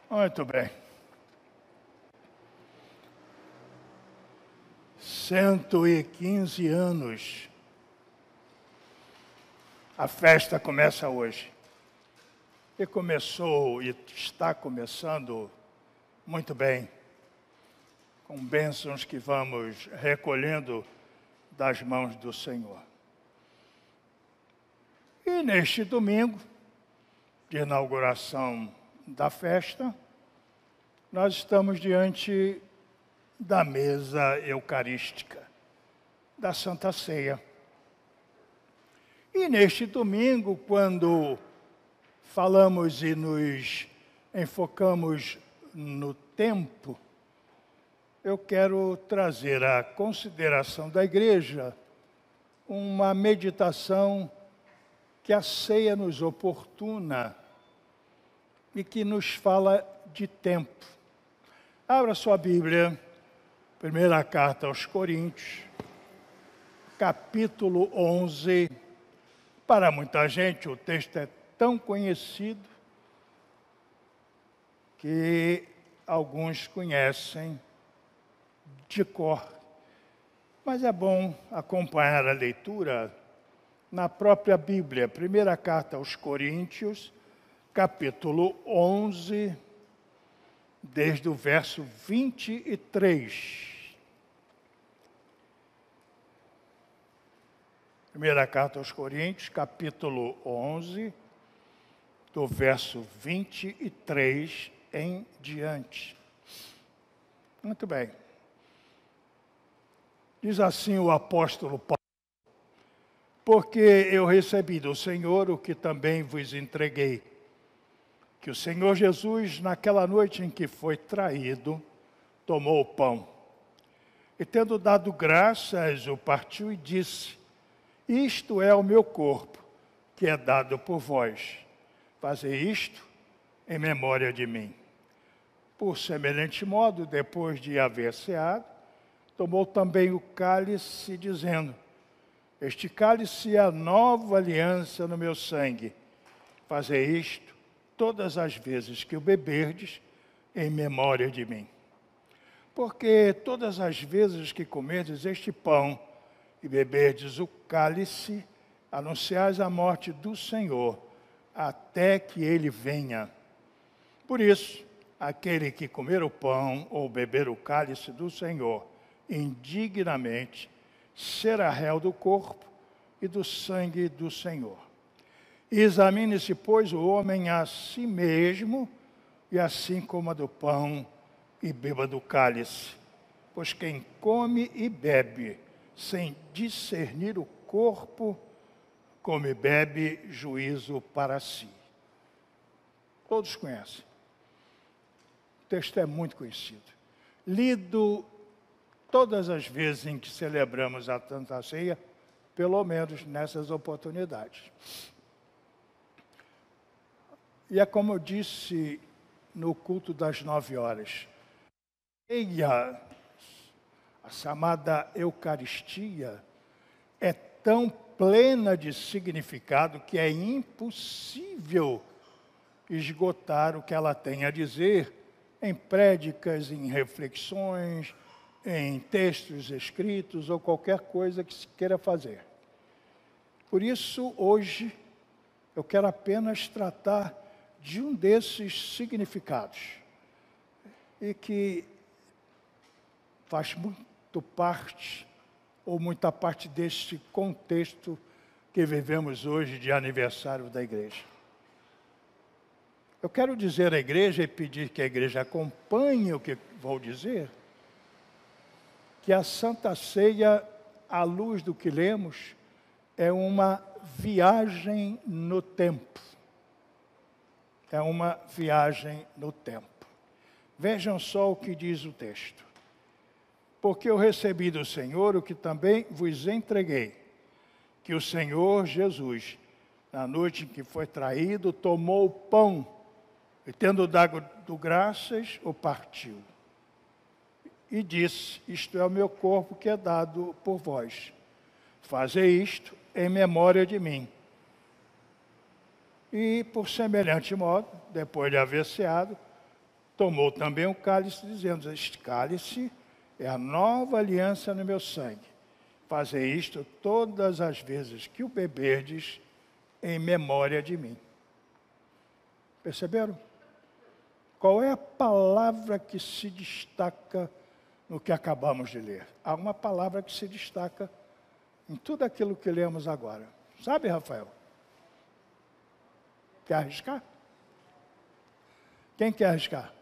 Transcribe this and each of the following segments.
Muito bem. 115 anos. A festa começa hoje. E começou e está começando muito bem, com bênçãos que vamos recolhendo das mãos do Senhor. E neste domingo, de inauguração da festa, nós estamos diante da mesa eucarística, da Santa Ceia. E neste domingo, quando falamos e nos enfocamos no tempo, eu quero trazer à consideração da igreja uma meditação que a ceia nos oportuna e que nos fala de tempo. Abra sua Bíblia, primeira carta aos Coríntios, capítulo 11. Para muita gente o texto é tão conhecido que alguns conhecem de cor. Mas é bom acompanhar a leitura na própria Bíblia. Primeira carta aos Coríntios, capítulo 11, desde o verso 23. Primeira carta aos Coríntios, capítulo 11, do verso 23 em diante. Muito bem. Diz assim o apóstolo Paulo: porque eu recebi do Senhor o que também vos entreguei, que o Senhor Jesus, naquela noite em que foi traído, tomou o pão, e tendo dado graças, o partiu e disse: isto é o meu corpo, que é dado por vós. Fazei isto em memória de mim. Por semelhante modo, depois de haver ceado, tomou também o cálice, dizendo: este cálice é a nova aliança no meu sangue. Fazei isto todas as vezes que o beberdes, em memória de mim. Porque todas as vezes que comerdes este pão e beberdes o cálice, anunciais a morte do Senhor, até que ele venha. Por isso, aquele que comer o pão ou beber o cálice do Senhor indignamente, será réu do corpo e do sangue do Senhor. Examine-se, pois, o homem a si mesmo, e assim coma do pão e beba do cálice. Pois quem come e bebe sem discernir o corpo, come e bebe juízo para si. Todos conhecem. O texto é muito conhecido. Lido todas as vezes em que celebramos a Santa Ceia, pelo menos nessas oportunidades. E é como eu disse no culto das 9 horas. A chamada Eucaristia é tão plena de significado que é impossível esgotar o que ela tem a dizer em prédicas, em reflexões, em textos escritos ou qualquer coisa que se queira fazer. Por isso, hoje, eu quero apenas tratar de um desses significados e que faz muito parte, ou muita parte deste contexto que vivemos hoje de aniversário da igreja. Eu quero dizer à igreja e pedir que a igreja acompanhe o que vou dizer, que a Santa Ceia, à luz do que lemos, é uma viagem no tempo. É uma viagem no tempo. Vejam só o que diz o texto. Porque eu recebi do Senhor o que também vos entreguei, que o Senhor Jesus, na noite em que foi traído, tomou o pão, e tendo dado graças, o partiu. E disse: isto é o meu corpo que é dado por vós. Fazei isto em memória de mim. E, por semelhante modo, depois de haver ceado, tomou também o cálice, dizendo: este cálice é a nova aliança no meu sangue. Fazei isto todas as vezes que o beberdes, em memória de mim. Perceberam? Qual é a palavra que se destaca no que acabamos de ler? Há uma palavra que se destaca em tudo aquilo que lemos agora. Sabe, Rafael? Quer arriscar? Quem quer arriscar?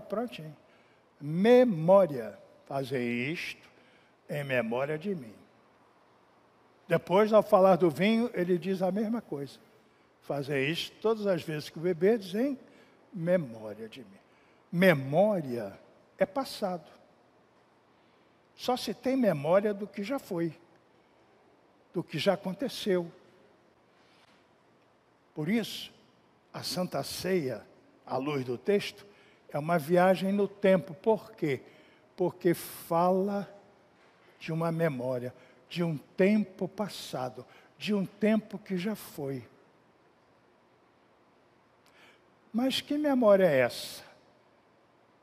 Prontinho. Memória. Fazei isto em memória de mim. Depois, ao falar do vinho, ele diz a mesma coisa. Fazei isto todas as vezes que beberdes em memória de mim. Memória é passado. Só se tem memória do que já foi, do que já aconteceu. Por isso, a Santa Ceia, à luz do texto, é uma viagem no tempo. Por quê? Porque fala de uma memória, de um tempo passado, de um tempo que já foi. Mas que memória é essa?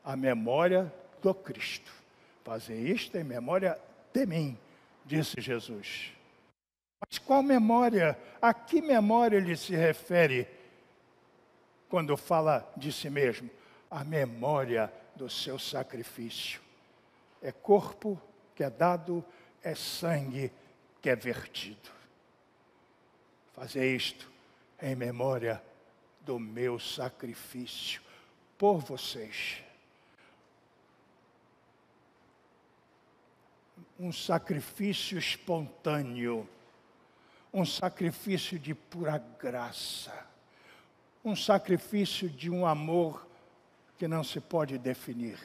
A memória do Cristo. Fazer isto em memória de mim, disse Jesus. Mas qual memória? A que memória ele se refere quando fala de si mesmo? A memória do seu sacrifício. É corpo que é dado, é sangue que é vertido. Fazer isto em memória do meu sacrifício por vocês. Um sacrifício espontâneo, um sacrifício de pura graça, um sacrifício de um amor que não se pode definir.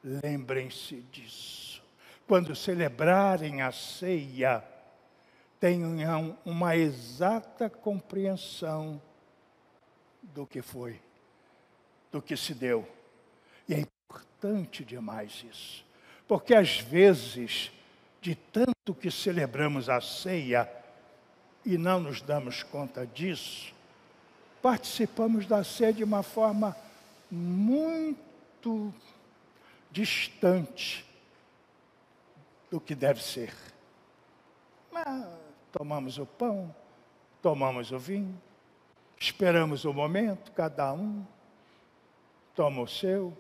Lembrem-se disso. Quando celebrarem a ceia, tenham uma exata compreensão do que foi, do que se deu. E é importante demais isso. Porque às vezes, de tanto que celebramos a ceia e não nos damos conta disso, participamos da ceia de uma forma muito distante do que deve ser. Tomamos o pão, tomamos o vinho, esperamos o momento, cada um toma o seu,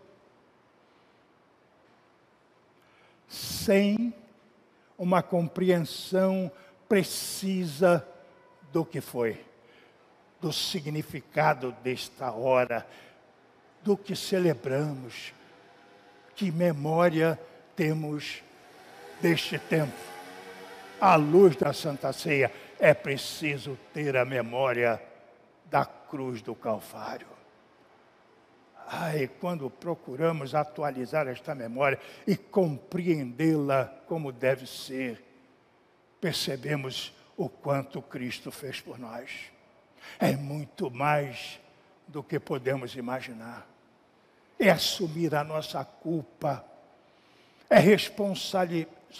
sem uma compreensão precisa do que foi, do significado desta hora, do que celebramos, que memória temos deste tempo. À luz da Santa Ceia, é preciso ter a memória da cruz do Calvário. Quando procuramos atualizar esta memória e compreendê-la como deve ser, percebemos o quanto Cristo fez por nós. É muito mais do que podemos imaginar. É assumir a nossa culpa, é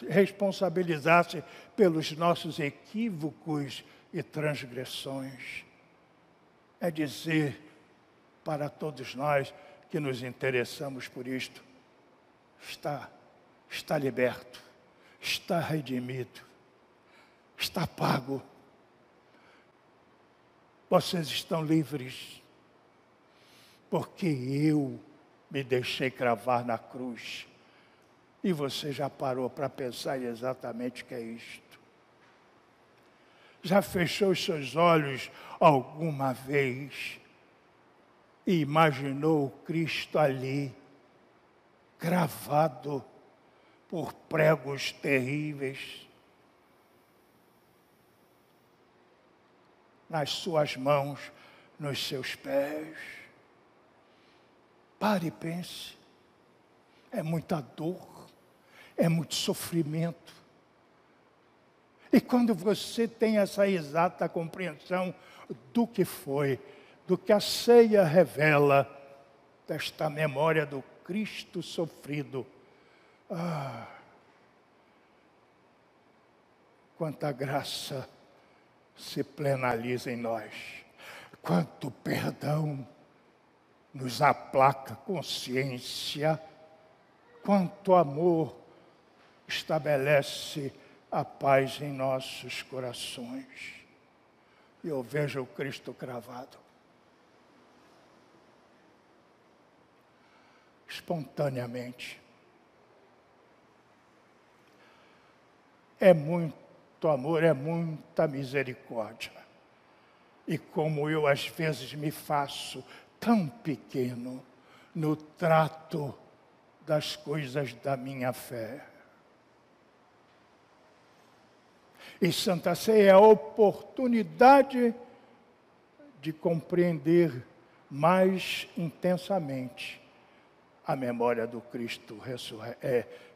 responsabilizar-se pelos nossos equívocos e transgressões. É dizer para todos nós que nos interessamos por isto: está liberto, está redimido, está pago. Vocês estão livres, porque eu me deixei cravar na cruz. E você já parou para pensar exatamente o que é isto? Já fechou os seus olhos alguma vez e imaginou Cristo ali, cravado por pregos terríveis, nas suas mãos, nos seus pés? Pare e pense. É muita dor, é muito sofrimento. E quando você tem essa exata compreensão do que foi, do que a ceia revela, desta memória do Cristo sofrido, quanta graça se plenaliza em nós. quanto perdão nos aplaca a consciência, quanto amor estabelece a paz em nossos corações. E eu vejo o Cristo cravado. Espontaneamente. É muito amor, é muita misericórdia. E como eu às vezes me faço tão pequeno no trato das coisas da minha fé. E Santa Ceia é a oportunidade de compreender mais intensamente a memória do Cristo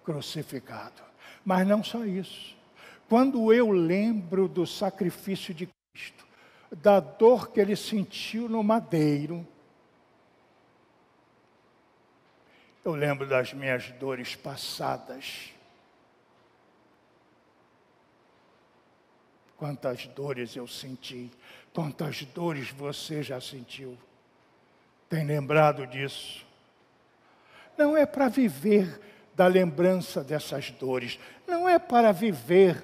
crucificado. Mas não só isso. Quando eu lembro do sacrifício de Cristo, da dor que ele sentiu no madeiro, eu lembro das minhas dores passadas. Quantas dores eu senti, quantas dores você já sentiu. Tem lembrado disso? Não é para viver da lembrança dessas dores, não é para viver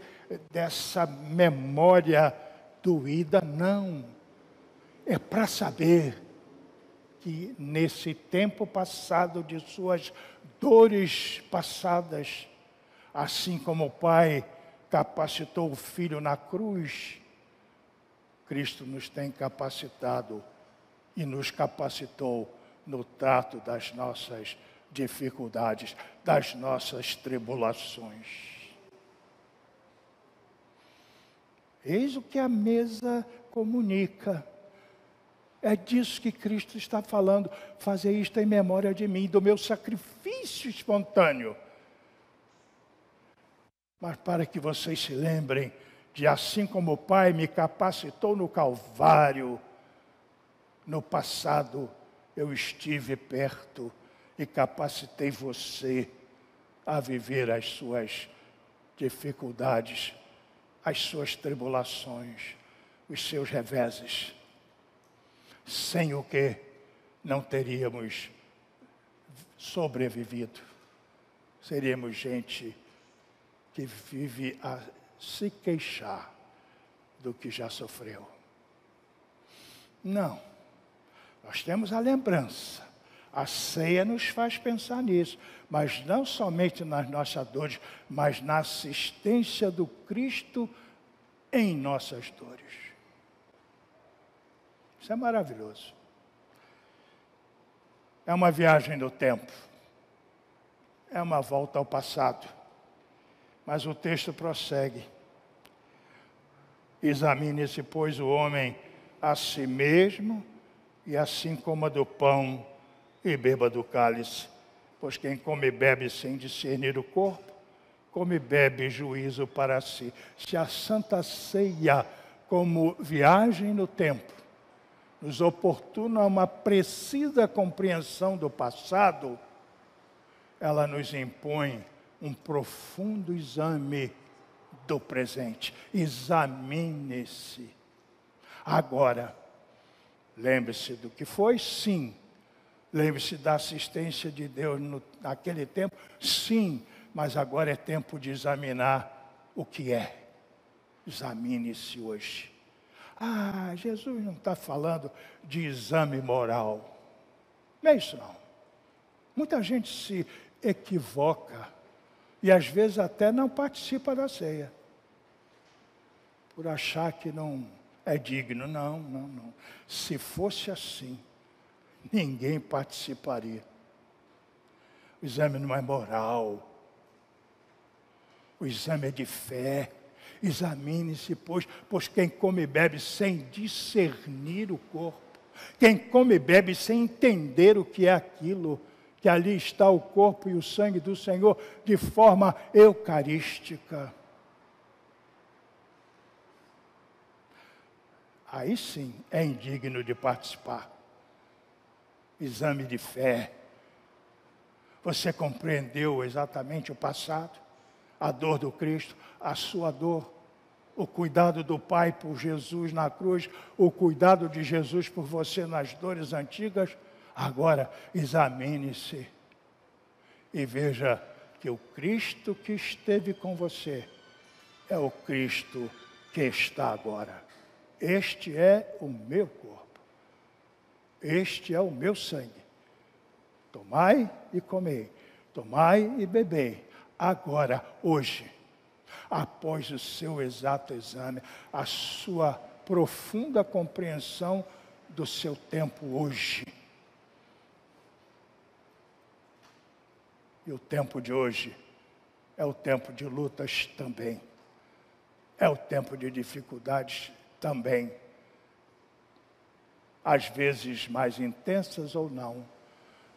dessa memória doída, não. É para saber que nesse tempo passado de suas dores passadas, assim como o Pai capacitou o Filho na cruz, Cristo nos tem capacitado e nos capacitou no trato das nossas dificuldades, das nossas tribulações. Eis o que a mesa comunica. É disso que Cristo está falando. Fazer isto em memória de mim, do meu sacrifício espontâneo. Mas para que vocês se lembrem de assim como o Pai me capacitou no Calvário, no passado eu estive perto e capacitei você a viver as suas dificuldades, as suas tribulações, os seus reveses, sem o que não teríamos sobrevivido. Seríamos gente que vive a se queixar do que já sofreu. Não. Nós temos a lembrança. A ceia nos faz pensar nisso. Mas não somente nas nossas dores, mas na assistência do Cristo em nossas dores. Isso é maravilhoso. É uma viagem no tempo. É uma volta ao passado. Mas o texto prossegue. Examine-se, pois, o homem a si mesmo, e assim coma do pão e beba do cálice. Pois quem come e bebe sem discernir o corpo, come e bebe juízo para si. Se a Santa Ceia, como viagem no tempo, nos oportuna uma precisa compreensão do passado, ela nos impõe um profundo exame do presente. Examine-se. Agora, lembre-se do que foi, sim. Lembre-se da assistência de Deus naquele tempo, sim. Mas agora é tempo de examinar o que é. Examine-se hoje. Ah, Jesus não está falando de exame moral. Não é isso não. Muita gente se equivoca e às vezes até não participa da ceia, por achar que não é digno. Não, não, não. Se fosse assim, ninguém participaria. O exame não é moral. O exame é de fé. Examine-se, pois quem come e bebe sem discernir o corpo, quem come e bebe sem entender o que é aquilo, que ali está o corpo e o sangue do Senhor de forma eucarística. Aí sim é indigno de participar. Exame de fé. Você compreendeu exatamente o passado, a dor do Cristo, a sua dor. o cuidado do Pai por Jesus na cruz, o cuidado de Jesus por você nas dores antigas, agora examine-se e veja que o Cristo que esteve com você é o Cristo que está agora. Este é o meu corpo, este é o meu sangue. Tomai e comei, tomai e bebei, agora, hoje, após o seu exato exame, a sua profunda compreensão do seu tempo hoje. E o tempo de hoje é o tempo de lutas também. É o tempo de dificuldades também. Às vezes mais intensas ou não,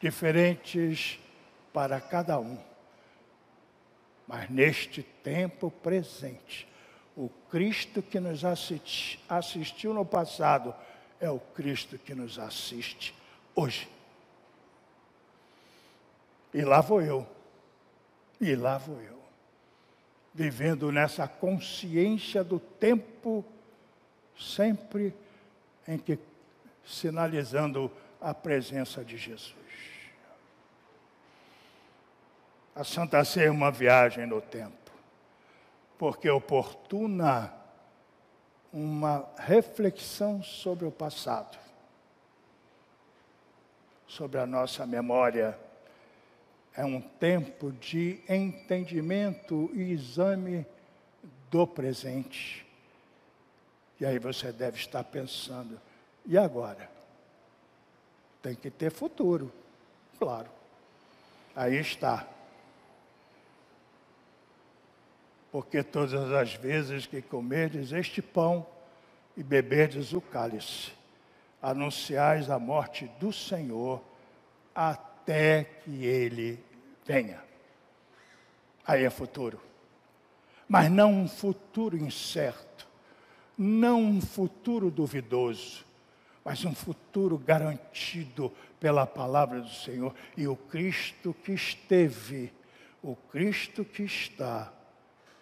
diferentes para cada um. Mas neste tempo presente, o Cristo que nos assistiu no passado é o Cristo que nos assiste hoje. E lá vou eu, vivendo nessa consciência do tempo, sempre em que sinalizando a presença de Jesus. A Santa Ceia é uma viagem no tempo, porque oportuna uma reflexão sobre o passado, sobre a nossa memória. É um tempo de entendimento e exame do presente. E aí você deve estar pensando, e agora? Tem que ter futuro, claro. Aí está. Porque todas as vezes que comerdes este pão e beberdes o cálice, anunciais a morte do Senhor até que Ele venha. Aí é futuro. Mas não um futuro incerto, não um futuro duvidoso, mas um futuro garantido pela palavra do Senhor. E o Cristo que esteve, o Cristo que está,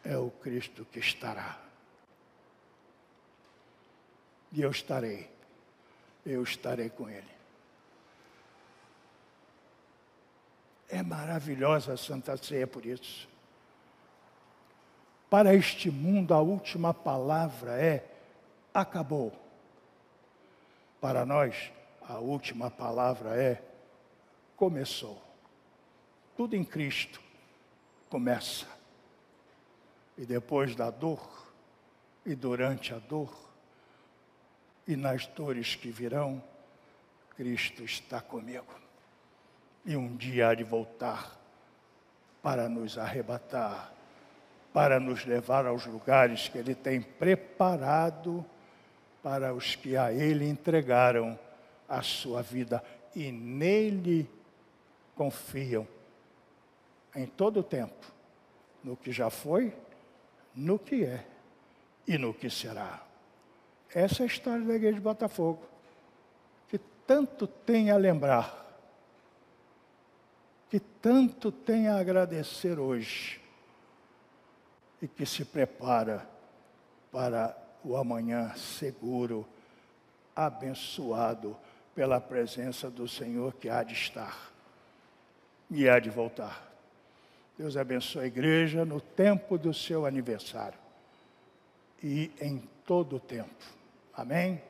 é o Cristo que estará. E eu estarei com Ele. É maravilhosa a Santa Ceia por isso. Para este mundo, a última palavra é acabou. Para nós, a última palavra é começou. Tudo em Cristo começa. E depois da dor, e durante a dor, e nas dores que virão, Cristo está comigo. E um dia há de voltar para nos arrebatar, para nos levar aos lugares que Ele tem preparado para os que a Ele entregaram a sua vida e nele confiam em todo o tempo, no que já foi, no que é e no que será. Essa é a história da Igreja de Botafogo, que tanto tem a lembrar, que tanto tem a agradecer hoje e que se prepara para o amanhã seguro, abençoado pela presença do Senhor que há de estar e há de voltar. Deus abençoe a igreja no tempo do seu aniversário e em todo o tempo. Amém?